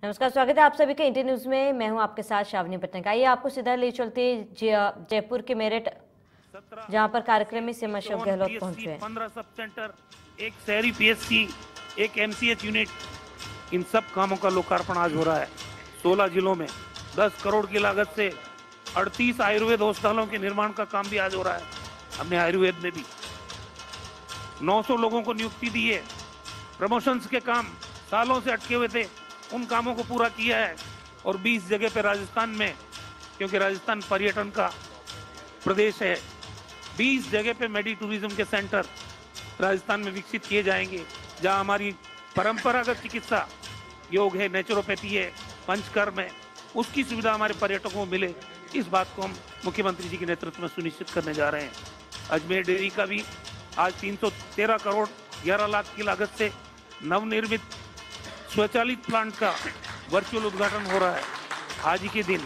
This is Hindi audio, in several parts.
नमस्कार, स्वागत है आप सभी का इंडिया न्यूज में। मैं हूं आपके साथ शावनी पटनायक। आइए आपको सीधा ले चलते जयपुर के मेरठ, जहां पर कार्यक्रम में सीएम अशोक गहलोत पहुंचे। 15 सब सेंटर, एक शहरी पीएचसी, एक एमसीएच यूनिट, इन सब कामों का लोकार्पण आज हो रहा है। 16 जिलों में 10 करोड़ की लागत से 38 आयुर्वेद अस्पतालों के निर्माण का काम भी आज हो रहा है। हमने आयुर्वेद में भी 900 लोगों को नियुक्ति दी है। प्रमोशंस के काम सालों से अटके हुए थे, उन कामों को पूरा किया है। और 20 जगह पे राजस्थान में, क्योंकि राजस्थान पर्यटन का प्रदेश है, 20 जगह पे मेडी टूरिज्म के सेंटर राजस्थान में विकसित किए जाएंगे, जहां हमारी परंपरागत चिकित्सा, योग है, नेचुरोपैथी है, पंचकर्म है, उसकी सुविधा हमारे पर्यटकों को मिले। इस बात को हम मुख्यमंत्री जी के नेतृत्व में सुनिश्चित करने जा रहे हैं। अजमेर डेयरी का भी आज 313 करोड़ 11 लाख की लागत से नवनिर्मित स्वचालित प्लांट का वर्चुअल उद्घाटन हो रहा है। आज ही के दिन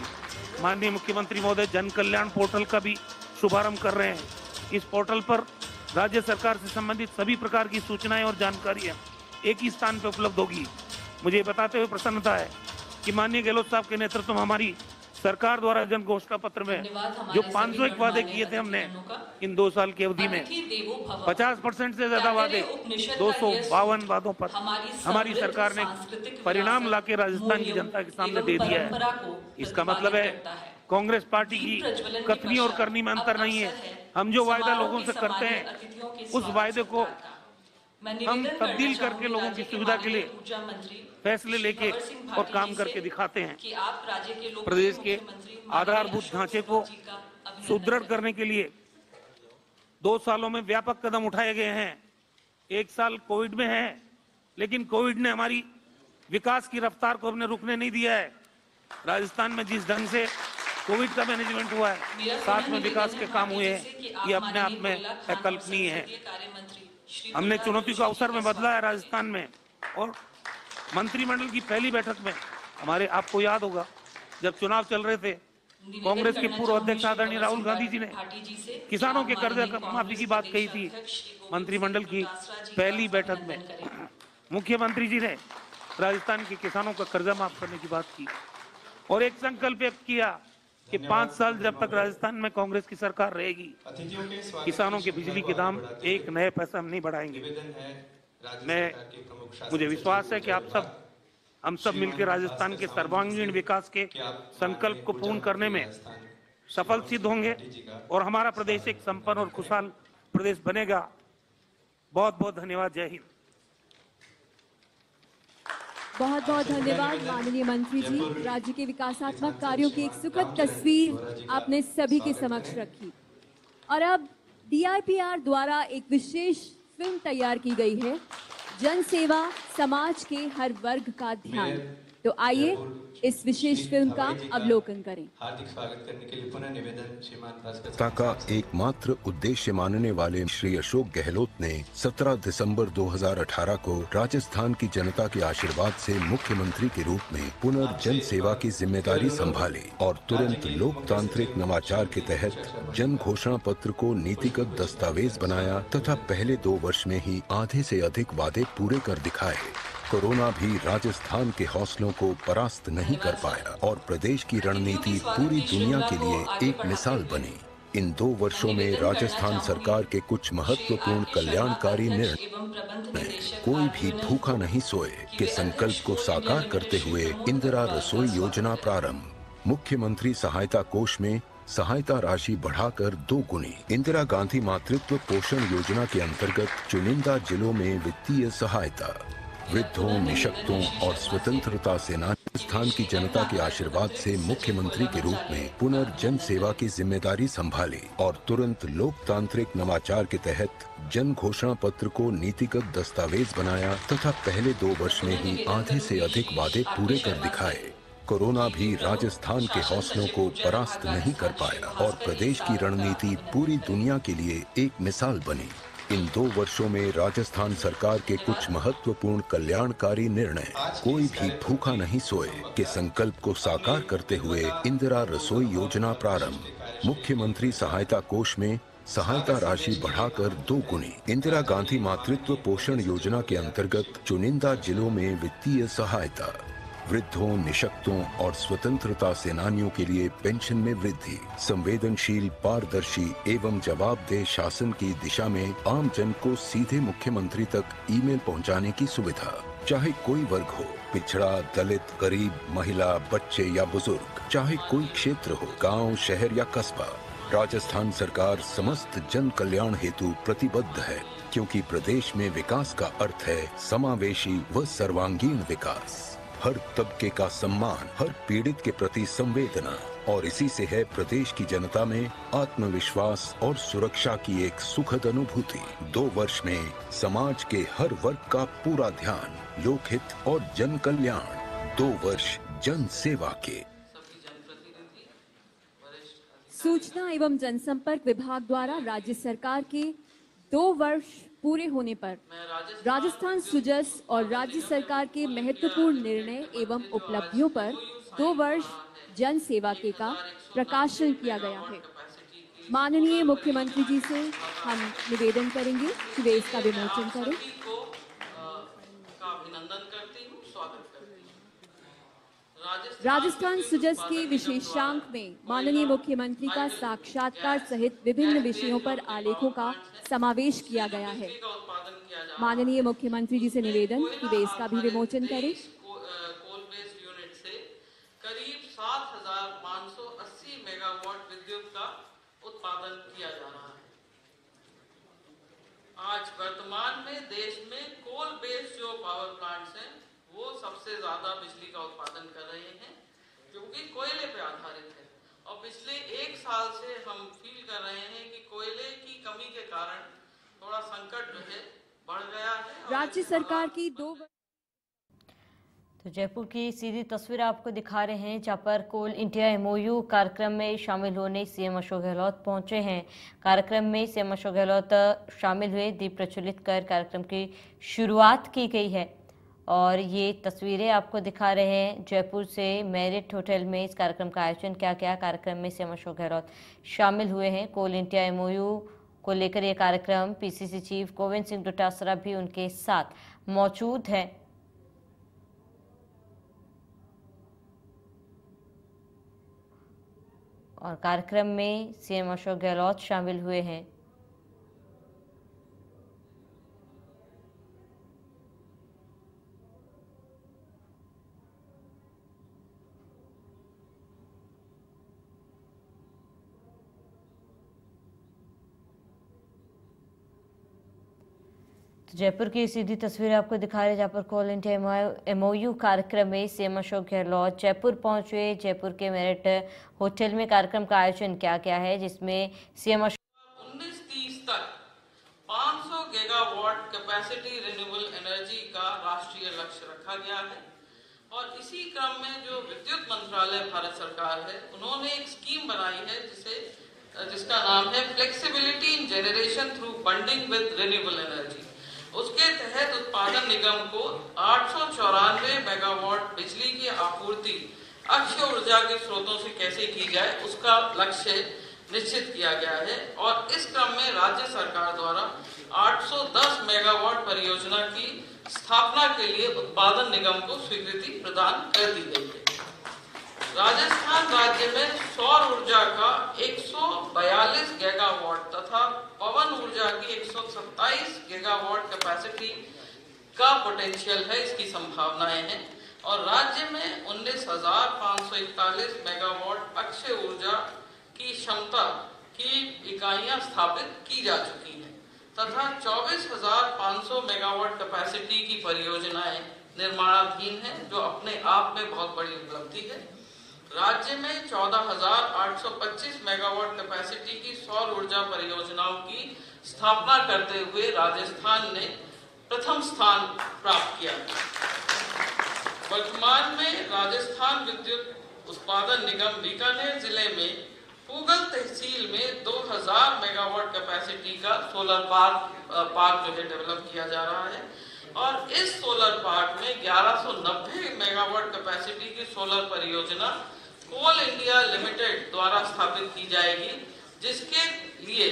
माननीय मुख्यमंत्री महोदय जन कल्याण पोर्टल का भी शुभारंभ कर रहे हैं। इस पोर्टल पर राज्य सरकार से संबंधित सभी प्रकार की सूचनाएं और जानकारियां एक ही स्थान पर उपलब्ध होगी। मुझे बताते हुए प्रसन्नता है कि माननीय गहलोत साहब के नेतृत्व में हमारी सरकार द्वारा जन घोषणा पत्र में जो 501 वादे किए थे हमने इन 2 साल की अवधि में 50% से ज्यादा वादे, 252 वादों पर हमारी सरकार ने परिणाम लाके राजस्थान की जनता के सामने दे दिया है। इसका मतलब है कांग्रेस पार्टी की कथनी और करनी में अंतर नहीं है। हम जो वायदा लोगों से करते हैं, उस वायदे को हम तब्दील करके लोगों की सुविधा के लिए फैसले लेके और काम करके दिखाते हैं। प्रदेश के आधारभूत ढांचे को सुदृढ़ करने के लिए 2 सालों में व्यापक कदम उठाए गए हैं। 1 साल कोविड में है, लेकिन कोविड ने हमारी विकास की रफ्तार को हमने रुकने नहीं दिया है। राजस्थान में जिस ढंग से कोविड का मैनेजमेंट हुआ है, साथ में विकास के काम हुए हैं, ये अपने आप में अकल्पनीय है। हमने चुनौती को अवसर में बदला है राजस्थान में। और मंत्रिमंडल की पहली बैठक में हमारे, आपको याद होगा, जब चुनाव चल रहे थे, कांग्रेस के पूर्व अध्यक्ष आदरणीय राहुल गांधी जी ने किसानों के कर्ज माफी की बात कही थी। मंत्रिमंडल की पहली बैठक में मुख्यमंत्री जी ने राजस्थान के किसानों का कर्जा माफ करने की बात की और एक संकल्प व्यक्त किया कि 5 साल जब तक राजस्थान में कांग्रेस की सरकार रहेगी, किसानों के बिजली के दाम एक नए पैसा हम नहीं बढ़ाएंगे। मुझे विश्वास है कि हम सब मिलकर राजस्थान के सर्वांगीण विकास के संकल्प को पूर्ण करने में सफल सिद्ध होंगे और हमारा प्रदेश एक संपन्न और खुशहाल प्रदेश बनेगा। बहुत बहुत धन्यवाद। जय हिंद। बहुत बहुत धन्यवाद माननीय मंत्री जी। राज्य के विकासात्मक कार्यों की एक सुखद तस्वीर आपने सभी के समक्ष रखी। और अब DIPR द्वारा एक विशेष फिल्म तैयार की गई है, जन सेवा, समाज के हर वर्ग का ध्यान। तो आइए इस विशेष फिल्म का अवलोकन करें। हार्दिक स्वागत करने के लिए पुनः निवेदन श्रीमान का एकमात्र उद्देश्य मानने वाले श्री अशोक गहलोत ने 17 दिसंबर 2018 को राजस्थान की जनता के आशीर्वाद से मुख्यमंत्री के रूप में पुनर्जन सेवा की जिम्मेदारी संभाली और तुरंत लोकतांत्रिक नवाचार के तहत जन घोषणा पत्र को नीतिगत दस्तावेज बनाया तथा पहले 2 वर्ष में ही आधे से अधिक वादे पूरे कर दिखाए। कोरोना भी राजस्थान के हौसलों को परास्त नहीं कर पाया और प्रदेश की रणनीति पूरी दुनिया के लिए एक मिसाल बनी। इन 2 वर्षों में राजस्थान सरकार के कुछ महत्वपूर्ण कल्याणकारी निर्णय, कोई भी भूखा नहीं सोए के संकल्प को साकार करते हुए इंदिरा रसोई योजना प्रारंभ, मुख्यमंत्री सहायता कोष में सहायता राशि बढ़ाकर 2 गुनी, इंदिरा गांधी मातृत्व पोषण योजना के अंतर्गत चुनिंदा जिलों में वित्तीय सहायता, वृद्धों, निशक्तों और स्वतंत्रता सेनानी राजस्थान की जनता के आशीर्वाद से मुख्यमंत्री के रूप में पुनर्जन सेवा की जिम्मेदारी संभाली और तुरंत लोकतांत्रिक नवाचार के तहत जन घोषणा पत्र को नीतिगत दस्तावेज बनाया तथा पहले 2 वर्ष में ही आधे से अधिक वादे पूरे कर दिखाए। कोरोना भी राजस्थान के हौसलों को परास्त नहीं कर पाया और प्रदेश की रणनीति पूरी दुनिया के लिए एक मिसाल बनी। इन 2 वर्षों में राजस्थान सरकार के कुछ महत्वपूर्ण कल्याणकारी निर्णय, कोई भी भूखा नहीं सोए के संकल्प को साकार करते हुए इंदिरा रसोई योजना प्रारंभ, मुख्यमंत्री सहायता कोष में सहायता राशि बढ़ाकर 2 गुनी, इंदिरा गांधी मातृत्व पोषण योजना के अंतर्गत चुनिंदा जिलों में वित्तीय सहायता, वृद्धों, निशक्तों और स्वतंत्रता सेनानियों के लिए पेंशन में वृद्धि, संवेदनशील, पारदर्शी एवं जवाबदेह शासन की दिशा में आम जन को सीधे मुख्यमंत्री तक ईमेल पहुंचाने की सुविधा। चाहे कोई वर्ग हो, पिछड़ा, दलित, गरीब, महिला, बच्चे या बुजुर्ग, चाहे कोई क्षेत्र हो, गांव, शहर या कस्बा, राजस्थान सरकार समस्त जन कल्याण हेतु प्रतिबद्ध है, क्योंकि प्रदेश में विकास का अर्थ है समावेशी व सर्वांगीण विकास। हर तबके का सम्मान, हर पीड़ित के प्रति संवेदना, और इसी से है प्रदेश की जनता में आत्मविश्वास और सुरक्षा की एक सुखद अनुभूति। 2 वर्ष में समाज के हर वर्ग का पूरा ध्यान, लोकहित और जन कल्याण। 2 वर्ष जन सेवा के। सूचना एवं जनसंपर्क विभाग द्वारा राज्य सरकार के 2 वर्ष पूरे होने पर राजस्थान सुजस और राज्य सरकार के महत्वपूर्ण निर्णय एवं उपलब्धियों पर 2 वर्ष जन सेवा के का प्रकाशन किया गया है। माननीय मुख्यमंत्री जी से हम निवेदन करेंगे कि वे इसका विमोचन करें। राजस्थान सुजस के विशेषांक में माननीय मुख्यमंत्री का साक्षात्कार सहित विभिन्न विषयों पर आलेखों का समावेश किया गया है। माननीय मुख्यमंत्री जी से निवेदन कि वे इसका भी विमोचन करें। कोल बेस्ड यूनिट से करीब 7,580 मेगावाट विद्युत का उत्पादन किया जा रहा है। आज वर्तमान में देश में कोल बेस्ड जो पावर प्लांट्स हैं वो सबसे ज्यादा बिजली का उत्पादन कर रहे हैं, क्योंकि कोयले पे आधारित है। और पिछले 1 साल से हम फील कर रहे हैं कि कोयले की कमी के कारण थोड़ा संकट जो है बढ़ गया है। राज्य सरकार की 2 तो जयपुर की सीधी तस्वीर आपको दिखा रहे हैं, जहां पर कोल इंडिया एमओयू कार्यक्रम में शामिल होने सीएम अशोक गहलोत पहुंचे हैं। कार्यक्रम में सीएम अशोक गहलोत शामिल हुए, दीप प्रज्वलित कर कार्यक्रम की शुरुआत की गई है। और ये तस्वीरें आपको दिखा रहे हैं जयपुर से मेरिट होटल में इस कार्यक्रम का आयोजन किया गया। कार्यक्रम में सीएम अशोक गहलोत शामिल हुए हैं। कोल इंडिया एमओयू को लेकर ये कार्यक्रम पीसीसी चीफ गोविंद सिंह डोटासरा भी उनके साथ मौजूद हैं। और कार्यक्रम में सीएम अशोक गहलोत शामिल हुए हैं। जयपुर की सीधी तस्वीर आपको दिखा रहे हैं, जहाँ पर कोल इंडिया एमओयू कार्यक्रम में सीएम अशोक गहलोत जयपुर पहुंचे। जयपुर के मेरिट होटल में कार्यक्रम का आयोजन किया गया है, जिसमें सीएम अशोक 1930 तक 500 गीगावाट कैपेसिटी रिन्यूएबल एनर्जी का राष्ट्रीय लक्ष्य रखा गया है। और इसी क्रम में जो विद्युत मंत्रालय भारत सरकार है, उन्होंने एक स्कीम बनाई है जिसका नाम है flexibility in generation through bunding with renewable energy. उसके तहत उत्पादन निगम को 894 मेगावाट बिजली की आपूर्ति अक्षय ऊर्जा के स्रोतों से कैसे की जाए, उसका लक्ष्य निश्चित किया गया है। और इस क्रम में राज्य सरकार द्वारा 810 मेगावाट परियोजना की स्थापना के लिए उत्पादन निगम को स्वीकृति प्रदान कर दी गई है। राजस्थान राज्य में सौर ऊर्जा का 142 गीगावाट तथा पवन ऊर्जा की 127 गीगावाट कैपेसिटी का पोटेंशियल है, इसकी संभावनाएं हैं। और राज्य में 19,541 मेगावाट अक्षय ऊर्जा की क्षमता की इकाइयां स्थापित की जा चुकी हैं तथा 24,500 मेगावाट कैपेसिटी की परियोजनाएं निर्माणाधीन हैं, जो अपने आप में बहुत बड़ी उपलब्धि है। राज्य में 14,825 मेगावाट कैपेसिटी की सौर ऊर्जा परियोजनाओं की स्थापना करते हुए राजस्थान ने प्रथम स्थान प्राप्त किया। वर्तमान में राजस्थान विद्युत उत्पादन निगम बीकानेर जिले में पूगल तहसील में 2000 मेगावाट कैपेसिटी का सोलर पार्क जो है डेवलप किया जा रहा है। और इस सोलर पार्क में 1190 मेगावाट कैपेसिटी की सोलर परियोजना कोल इंडिया लिमिटेड द्वारा स्थापित की जाएगी, जिसके लिए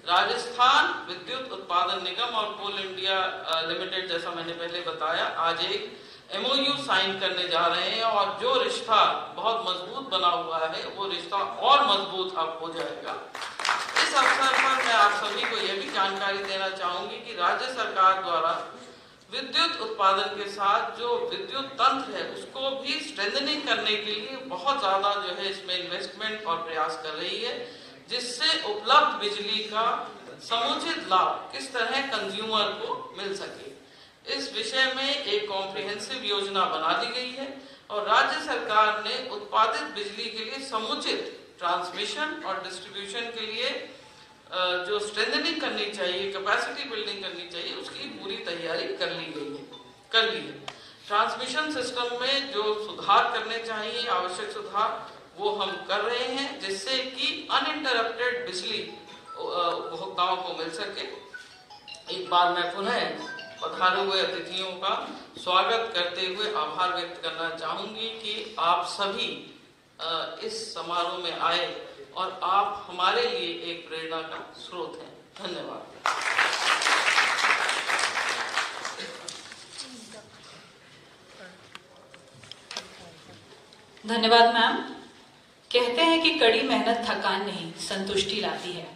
राजस्थान विद्युत उत्पादन निगम और कोल इंडिया लिमिटेड, जैसा मैंने पहले बताया, आज एक MOU साइन करने जा रहे हैं और जो रिश्ता बहुत मजबूत बना हुआ है वो रिश्ता और मजबूत अब हो जाएगा। इस अवसर पर मैं आप सभी को यह भी जानकारी देना चाहूंगी कि राज्य सरकार द्वारा विद्युत उत्पादन के साथ जो विद्युत तंत्र है उसको भी स्ट्रेंथनिंग करने के लिए बहुत ज्यादा जो है इसमें इन्वेस्टमेंट और प्रयास कर रही है, जिससे उपलब्ध बिजली का समुचित लाभ किस तरह कंज्यूमर को मिल सके। इस विषय में एक कॉम्प्रिहेंसिव योजना बना दी गई है और राज्य सरकार ने उत्पादित बिजली के लिए समुचित ट्रांसमिशन और डिस्ट्रीब्यूशन के लिए जो स्ट्रेंथनिंग करनी चाहिए, कैपेसिटी बिल्डिंग करनी चाहिए, उसकी पूरी तैयारी कर ली है। ट्रांसमिशन सिस्टम में जो सुधार करने चाहिए, आवश्यक सुधार, वो हम कर रहे हैं, जिससे कि अनइंटरप्टेड बिजली उपभोक्ताओं को मिल सके। एक बार मैं पुनः पधारे हुए अतिथियों का स्वागत करते हुए आभार व्यक्त करना चाहूंगी कि आप सभी इस समारोह में आए और आप हमारे लिए एक प्रेरणा का स्रोत हैं। धन्यवाद। धन्यवाद मैम। कहते हैं कि कड़ी मेहनत थकान नहीं, संतुष्टि लाती है।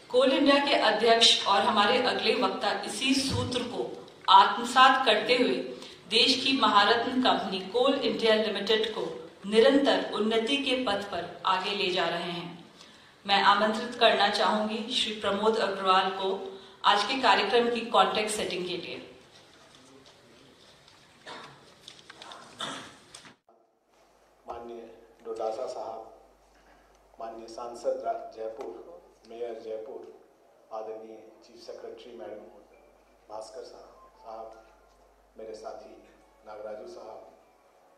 कोल इंडिया के अध्यक्ष और हमारे अगले वक्ता इसी सूत्र को आत्मसात करते हुए देश की महारत्न कंपनी कोल इंडिया लिमिटेड को निरंतर उन्नति के पथ पर आगे ले जा रहे हैं। मैं आमंत्रित करना चाहूंगी श्री प्रमोद अग्रवाल को आज के कार्यक्रम की कॉन्टेक्स्ट सेटिंग के लिए। माननीय डोडासा साहब, माननीय सांसद जयपुर, मेयर जयपुर, आदरणीय चीफ सेक्रेटरी मैडम भास्कर साहब, मेरे साथी नागराजू साहब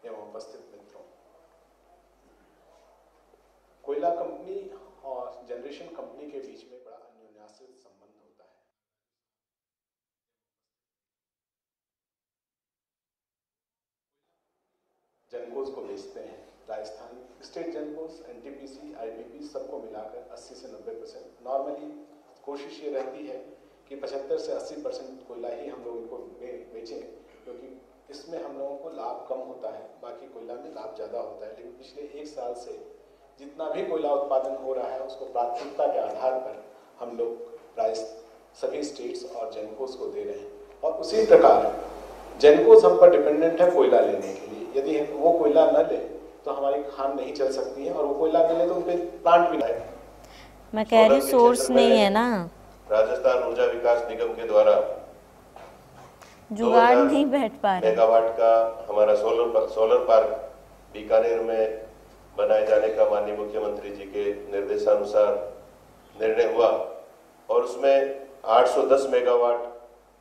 एवं उपस्थित मित्रों, कोयला कंपनी और जनरेशन कंपनी के बीच में बड़ा अन्योन्याश्रित संबंध होता है। जेनकोस को बेचते हैं Rajasthan state gencos, NTPC, IPP सबको मिलाकर 80 से 90%। नॉर्मली कोशिश ये रहती है कि 75 से 80% कोयला ही हम लोग इनको बेचें, क्योंकि इसमें हम लोगों को लाभ कम होता है, बाकी कोयला में लाभ ज़्यादा होता है। लेकिन पिछले 1 साल से जितना भी कोयला उत्पादन हो रहा है उसको प्राथमिकता के आधार पर हम लोग सभी स्टेट्स और जेनकोस को दे रहे हैं। और उसी प्रकार जेनकोस हम पर डिपेंडेंट है कोयला लेने के लिए। यदि वो कोयला न ले तो हमारी खान नहीं चल सकती है, और वो कोयला मिले तो उनके प्लांट भी नहीं। मैं कह रही सोर्स नहीं है ना, राजस्थान ऊर्जा विकास निगम के द्वारा जुगाड़ नहीं बैठ पा रहे। मेगावाट का हमारा सोलर पार्क बीकानेर में बनाए जाने का माननीय मुख्यमंत्री जी के निर्देशानुसार निर्णय हुआ, और उसमें 810 मेगावाट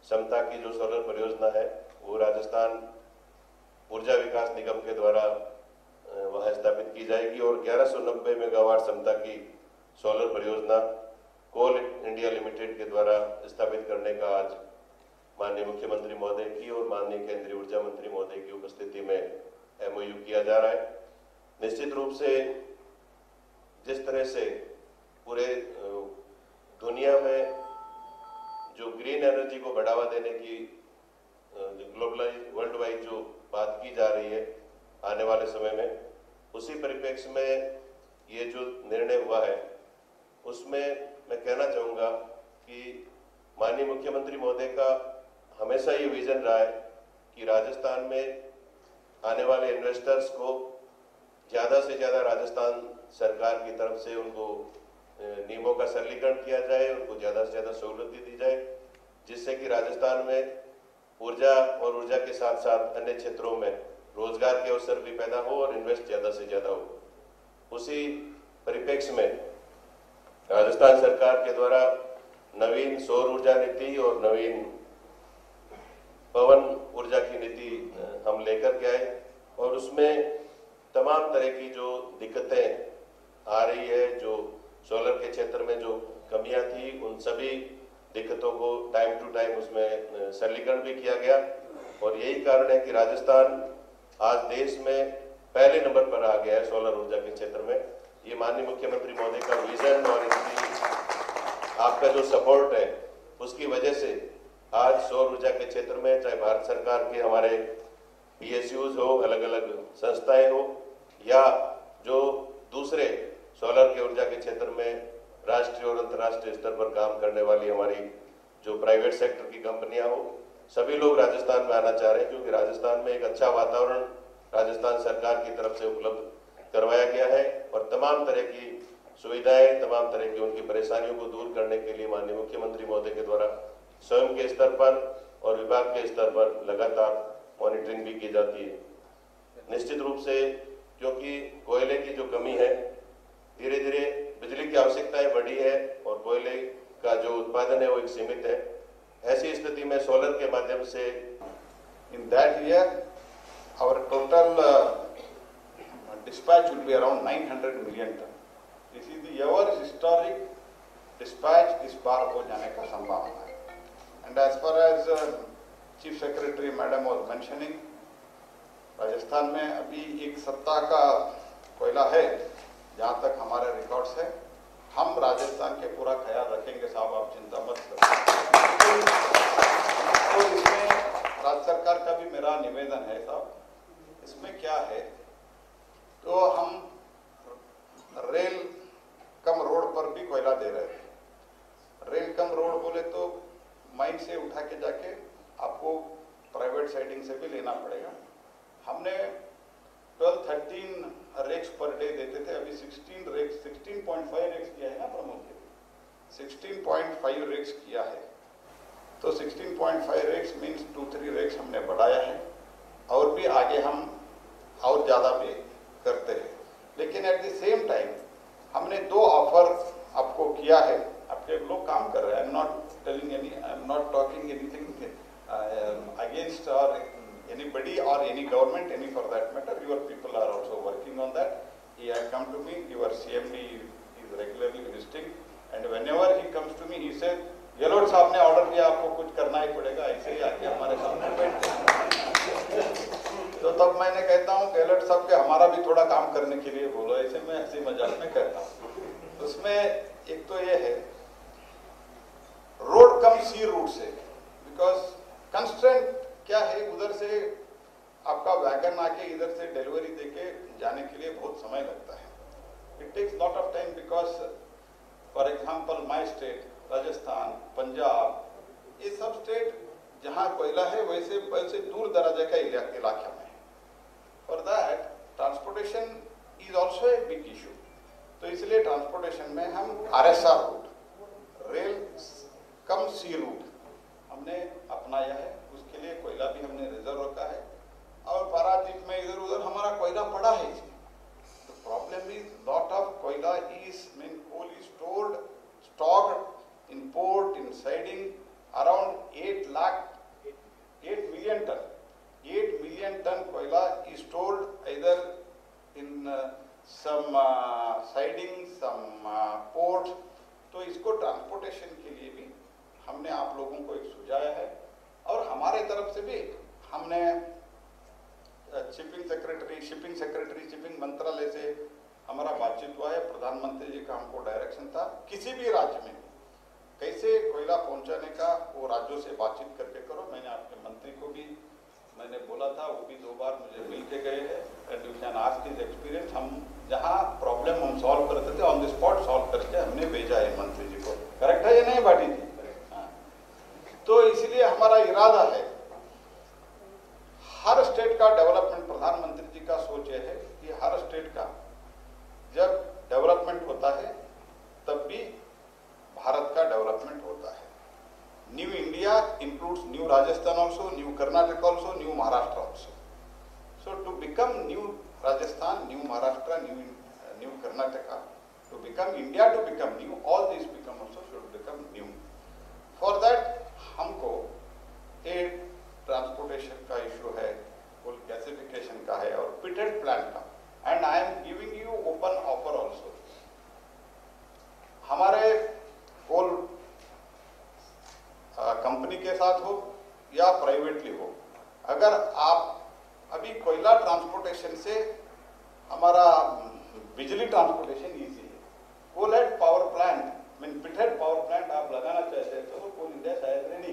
क्षमता की जो सोलर परियोजना है वो राजस्थान ऊर्जा विकास निगम के द्वारा वहां स्थापित की जाएगी, और 1190 मेगावाट क्षमता की सोलर परियोजना कोल इंडिया लिमिटेड के द्वारा स्थापित करने का आज माननीय मुख्यमंत्री महोदय की और माननीय केंद्रीय ऊर्जा मंत्री महोदय की उपस्थिति में MOU किया जा रहा है। निश्चित रूप से जिस तरह से पूरे दुनिया में जो ग्रीन एनर्जी को बढ़ावा देने की ग्लोबलाइज वर्ल्ड वाइड जो बात की जा रही है आने वाले समय में, उसी परिप्रेक्ष्य में ये जो निर्णय हुआ है उसमें मैं कहना चाहूँगा कि माननीय मुख्यमंत्री महोदय का हमेशा ये विजन रहा है कि राजस्थान में आने वाले इन्वेस्टर्स को ज़्यादा से ज़्यादा राजस्थान सरकार की तरफ से उनको नियमों का सरलीकरण किया जाए, उनको ज़्यादा से ज़्यादा सहूलतें दी जाए, जिससे कि राजस्थान में ऊर्जा और ऊर्जा के साथ साथ अन्य क्षेत्रों में रोजगार के अवसर भी पैदा हो और इन्वेस्ट ज़्यादा से ज़्यादा हो। उसी परिप्रेक्ष्य में राजस्थान सरकार के द्वारा नवीन सौर ऊर्जा नीति और नवीन पवन ऊर्जा की नीति हम लेकर के आए, और उसमें तमाम तरह की जो दिक्कतें आ रही है, जो सोलर के क्षेत्र में जो कमियां थी, उन सभी दिक्कतों को टाइम टू टाइम उसमें सरलीकरण भी किया गया। और यही कारण है कि राजस्थान आज देश में पहले नंबर पर आ गया है सोलर ऊर्जा के क्षेत्र में। ये माननीय मुख्यमंत्री महोदय का विजन और इनकी आपका जो सपोर्ट है उसकी वजह से आज सौर ऊर्जा के क्षेत्र में चाहे भारत सरकार के हमारे PSUs हो, अलग अलग संस्थाएं हो, या जो दूसरे सोलर की ऊर्जा के क्षेत्र में राष्ट्रीय और अंतर्राष्ट्रीय स्तर पर काम करने वाली हमारी जो प्राइवेट सेक्टर की कंपनियां हो, सभी लोग राजस्थान में आना चाह रहे हैं, क्योंकि राजस्थान में एक अच्छा वातावरण राजस्थान सरकार की तरफ से उपलब्ध करवाया गया है और तमाम तरह की सुविधाएं, तमाम तरह की उनकी परेशानियों को दूर करने के लिए माननीय मुख्यमंत्री महोदय के द्वारा स्वयं के स्तर पर और विभाग के स्तर पर लगातार मॉनिटरिंग भी की जाती है। निश्चित रूप से क्योंकि कोयले की जो कमी है, धीरे धीरे बिजली की आवश्यकताएं बढ़ी है और कोयले का जो उत्पादन है वो एक सीमित है। ऐसी स्थिति में सोलर के माध्यम से in that year our total dispatch will be around 900 million ton. This is the ever historic dispatch इस बार हो जाने का संभावना है। And as far as Chief Secretary Madam was mentioning, Rajasthan में अभी एक सप्ताह का कोयला है, जहाँ तक हमारे रिकॉर्ड्स है। हम राजस्थान के पूरा ख्याल रखेंगे साहब, आप चिंता मत करें। तो इसमें राज्य सरकार का भी मेरा निवेदन है साहब, इसमें क्या है, तो हम रेल कम रोड पर भी कोयला दे रहे हैं। रेल कम रोड बोले तो माइन से उठा के जाके आपको प्राइवेट साइडिंग से भी लेना पड़ेगा। हमने 12-13 रेक्स पर डे देते थे, अभी 16.5 रेक्स किया है ना प्रमोद जी, 16.5 रेक्स किया है। तो 16.5 रेक्स मीन्स 2-3 रेक्स हमने बढ़ाया है, और भी आगे हम और ज़्यादा भी करते हैं। लेकिन एट द सेम टाइम हमने 2 ऑफर आपको किया है, आपके लोग काम कर रहे हैं। I am not telling any, I am not talking anything against और anybody or any government, any for that matter. Your people are also working on that. He had come to me, your CMD is regularly visiting, and whenever he comes to me, he said, Gehlot साहब ने ऑर्डर दिया, आपको कुछ करना ही पड़ेगा, ऐसे ही आके हमारे सामने बैठते हैं। तो तब मैंने कहता हूँ गेहलोत साहब के हमारा भी थोड़ा काम करने के लिए बोलो, ऐसे मैं हंसी मजाक में कहता हूँ। उसमें एक तो ये है, रोड कम सी रूट से, बिकॉज कंस्ट्रेंट क्या है, उधर से आपका वैगन आके इधर से डिलीवरी देके जाने के लिए बहुत समय लगता है। It takes lot of time, because for example my state Rajasthan, Punjab, ये सब स्टेट जहाँ कोयला है वैसे वैसे दूर दराजे का इलाका में है। For that transportation is also a big issue. तो इसलिए ट्रांसपोर्टेशन में हम RSR रूट, रेल कम सी रूट हमने अपनाया है। उसके लिए कोयला भी हमने रिजर्व रखा है, और पारादीप में इधर उधर हमारा कोयला पड़ा है। इसमें the problem is lot of कोयला is mean coal is stocked in port, in siding, around 8 million ton. 8 million ton koila is stored either in some siding, some port. तो इसको ट्रांसपोर्टेशन के लिए भी हमने आप लोगों को एक सुझाया है, और हमारे तरफ से भी हमने शिपिंग सेक्रेटरी, शिपिंग मंत्रालय से हमारा बातचीत हुआ है। प्रधानमंत्री जी का हमको डायरेक्शन था, किसी भी राज्य में कैसे कोयला पहुंचाने का वो राज्यों से बातचीत करके करो। मैंने आपके मंत्री को भी मैंने बोला था, वो भी 2 बार मुझे मिल के गए हैं, and you can ask his experience. हम जहाँ प्रॉब्लम हम सॉल्व करते थे ऑन द स्पॉट सॉल्व करके हमने भेजा है मंत्री जी को। करेक्ट है या नहीं बाटी जी? हाँ। तो इसलिए हमारा इरादा है हर स्टेट का डेवलपमेंट, प्रधानमंत्री जी का सोच ये है कि हर स्टेट का जब डेवलपमेंट होता है तब भी भारत का डेवलपमेंट होता है। New India includes new Rajasthan also, new Karnataka also, new Maharashtra also. So to become new Rajasthan, new Maharashtra, new Karnataka, to become India, to become new, all this become also should become new. For that हमको एक ट्रांसपोर्टेशन का इशू है, कोल गैसिफिकेशन का है, और पिटेड प्लांट का। And I am giving you open offer also. हमारे कोल कंपनी के साथ हो या प्राइवेटली हो, अगर आप अभी कोयला ट्रांसपोर्टेशन से हमारा बिजली ट्रांसपोर्टेशन इजी है। Coal head power plant mean pithead power plant आप लगाना चाहते हैं तो कोल इंडिया शायद रेडी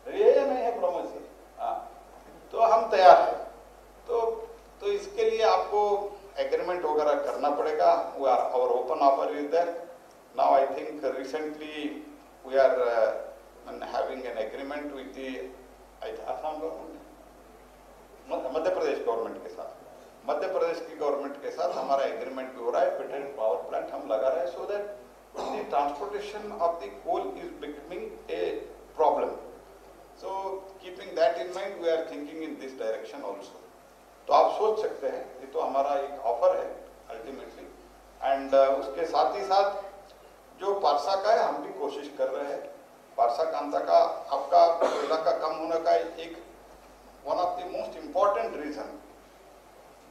है या नहीं है प्रमोद जी? हाँ, तो हम तैयार हैं। तो इसके लिए आपको एग्रीमेंट वगैरह करना पड़ेगा. Our open offer is there. Now I think recently we are having an agreement with the Assam government, Madhya Pradesh government के साथ. मध्य प्रदेश की गवर्नमेंट के साथ हमारा एग्रीमेंट भी हो रहा है. पेटेंट पावर प्लांट हम लगा रहे हैं, so that the transportation of the coal is becoming a problem. So keeping that in mind, we are thinking in this direction also. तो आप सोच सकते हैं, ये तो हमारा एक ऑफर है अल्टीमेटली. एंड उसके साथ ही साथ जो पारसा का है, हम भी कोशिश कर रहे हैं. पारसा कांता का आपका कोयला का कम होने का एक one of the most important reason,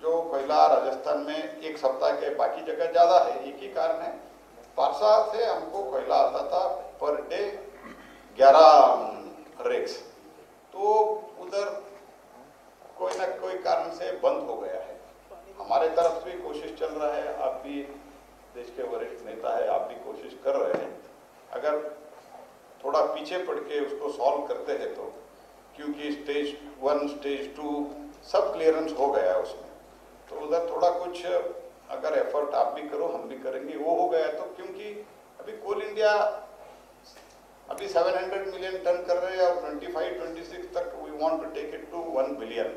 जो कोयला राजस्थान में एक सप्ताह के बाकी जगह ज्यादा है, एक ही कारण है. पारसा से हमको कोयला आता था पर डे 11 रेक्स, तो उधर कोई ना कोई कारण से बंद हो गया है. हमारे तरफ से भी कोशिश चल रहा है. आप भी देश के वरिष्ठ नेता है, आप भी कोशिश कर रहे हैं. अगर थोड़ा पीछे पड़ के उसको सॉल्व करते हैं तो, क्योंकि स्टेज 1 स्टेज 2 सब क्लियरेंस हो गया है उसमें, तो उधर थोड़ा कुछ अगर एफर्ट आप भी करो, हम भी करेंगे, वो हो गया तो. क्योंकि अभी कोल इंडिया अभी 700 मिलियन टन कर रहे हैं और 25-26 तक we want to take it to 1 billion.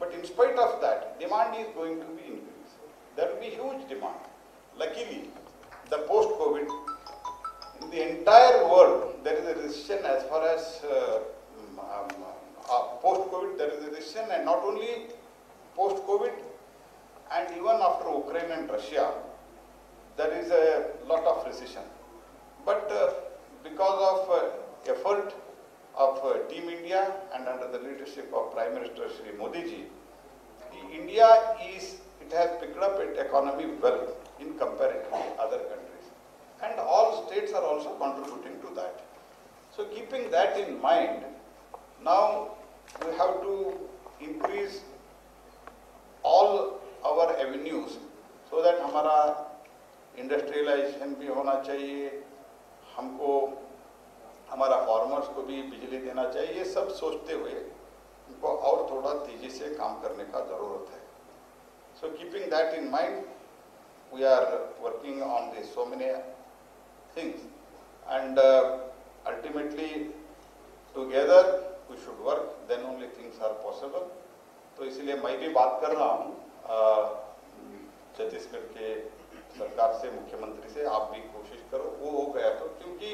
But in spite of that demand is going to be increase. There will be huge demand. Luckily the post COVID in the entire world there is a recession as far as post COVID there is a recession, and not only post COVID, and even after Ukraine and Russia there is a lot of recession. But because of effort of Team India and under the leadership of Prime Minister Shri Modi ji, India has picked up its economy well in comparison to other countries. And all states are also contributing to that. So keeping that in mind, now we have to increase all our avenues so that हमारा इंडस्ट्रियलाइजेशन भी होना चाहिए, हमको हमारा फार्मर्स को भी बिजली देना चाहिए. ये सब सोचते हुए हमको और थोड़ा तेजी से काम करने का जरूरत है. So keeping that in mind, we are working on this so many things, and ultimately together we should work, then only things are possible. तो इसलिए मैं भी बात कर रहा हूँ छत्तीसगढ़ के सरकार से, मुख्यमंत्री से, आप भी कोशिश करो वो हो गया तो. क्योंकि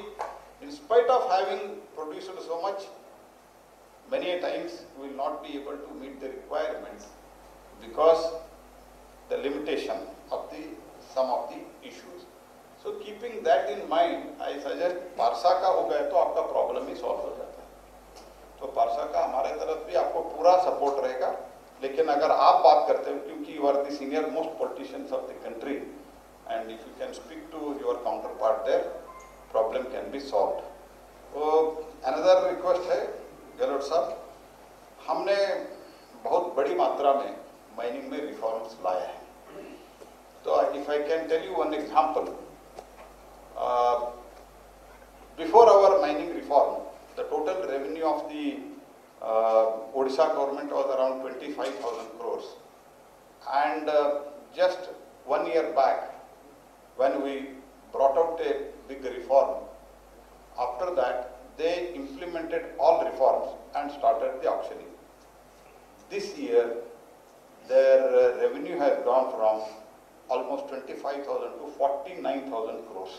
in spite of having produced so much, many times we will not be able to meet the requirements because the limitation of some of the issues. So keeping that in mind, I suggest पारसा का हो गया तो आपका प्रॉब्लम ही सॉल्व हो जाता है. तो पारसा का हमारे तरफ भी आपको पूरा सपोर्ट रहेगा. लेकिन अगर आप बात करते हो, क्योंकि you are the senior most politicians of the country, and if you can speak to your counterpart there, problem can be solved. तो अनदर रिक्वेस्ट है गहलोत साहब, हमने बहुत बड़ी मात्रा में माइनिंग में रिफॉर्म्स लाया है. तो if I can tell you one example, before our mining reform, the total revenue of the Odisha government was around 25,000 crores. And just 1 year back, when we brought out a big reform, after that they implemented all reforms and started the auctioning. This year, their revenue has gone from almost 25,000 to 49,000 crores.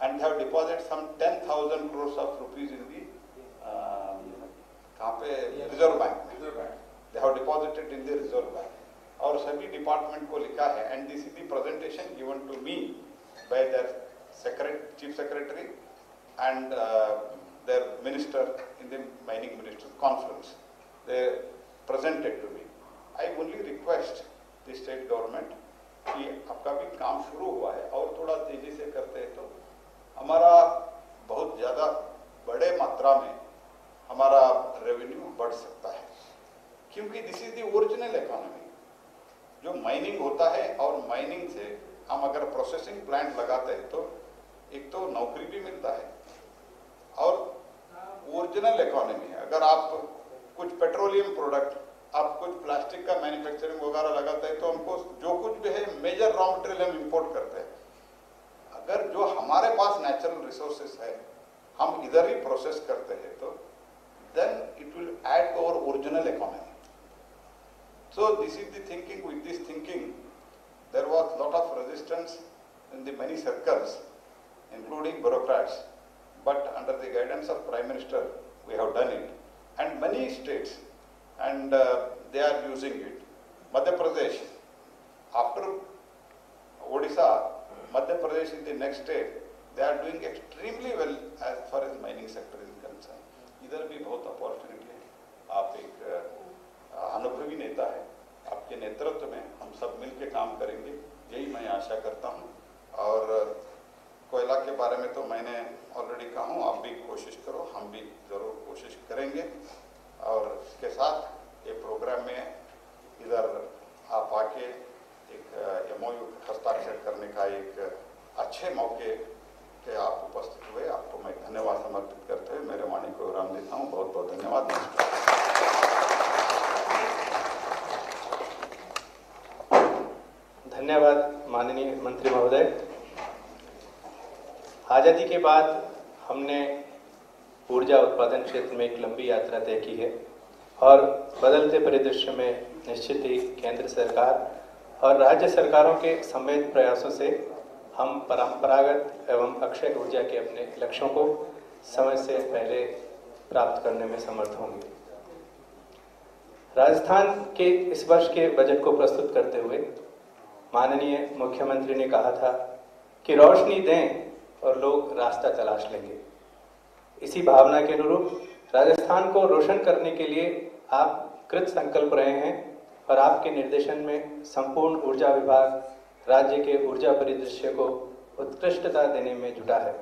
And they have deposited some 10,000 crores of rupees in the Reserve Bank. They have deposited in the Reserve Bank. और सभी डिपार्टमेंट को लिखा है, and this is the presentation given to me by their chief secretary and their minister in the mining ministers conference. They presented to me. I only request the state government कि आपका भी काम शुरू हुआ है और थोड़ा तेजी से करते हैं तो हमारा बहुत ज़्यादा बड़े मात्रा में हमारा रेवेन्यू बढ़ सकता है. क्योंकि this is the original economy. जो माइनिंग होता है, और माइनिंग से हम अगर प्रोसेसिंग प्लांट लगाते हैं तो एक तो नौकरी भी मिलता है और ओरिजिनल इकोनॉमी है. अगर आप कुछ पेट्रोलियम प्रोडक्ट आप कुछ प्लास्टिक का मैन्युफैक्चरिंग वगैरह लगाते हैं तो हमको जो कुछ भी है मेजर रॉ मटेरियल हम इंपोर्ट करते हैं। अगर जो हमारे पास नेचुरल रिसोर्सेस है हम इधर ही प्रोसेस करते हैं तो then it will add to our original economy. So this is the thinking. With this thinking, there was lot of resistance in the many circles, including bureaucrats. But under the guidance of Prime Minister, we have done it, and many states, and they are using it. Madhya Pradesh, after Odisha, Madhya Pradesh is the next state. They are doing extremely well as far as mining sector is concerned. इधर भी बहुत अपॉर्चुनिटी है। आप एक अनुभवी नेता है, आपके नेतृत्व में हम सब मिलकर काम करेंगे, यही मैं आशा करता हूँ। और कोयला के बारे में तो मैंने ऑलरेडी कहा हूँ, आप भी कोशिश करो, हम भी जरूर कोशिश करेंगे। और इसके साथ ये प्रोग्राम में इधर आप आके एक MOU हस्ताक्षर करने का एक अच्छे मौके के आप उपस्थित हुए, आपको मैं धन्यवाद समर्पित करते हुए मेरे वाणी को विराम देता हूँ। बहुत बहुत धन्यवाद। धन्यवाद माननीय मंत्री महोदय। आज़ादी के बाद हमने ऊर्जा उत्पादन क्षेत्र में एक लंबी यात्रा तय की है और बदलते परिदृश्य में निश्चित ही केंद्र सरकार और राज्य सरकारों के सम्मिलित प्रयासों से हम परंपरागत एवं अक्षय ऊर्जा के अपने लक्ष्यों को समय से पहले प्राप्त करने में समर्थ होंगे। राजस्थान के इस वर्ष के बजट को प्रस्तुत करते हुए माननीय मुख्यमंत्री ने कहा था कि रोशनी दें और लोग रास्ता तलाश लेंगे। इसी भावना के अनुरूप राजस्थान को रोशन करने के लिए आप कृत संकल्प रहे हैं और आपके निर्देशन में संपूर्ण ऊर्जा विभाग राज्य के ऊर्जा परिदृश्य को उत्कृष्टता देने में जुटा है।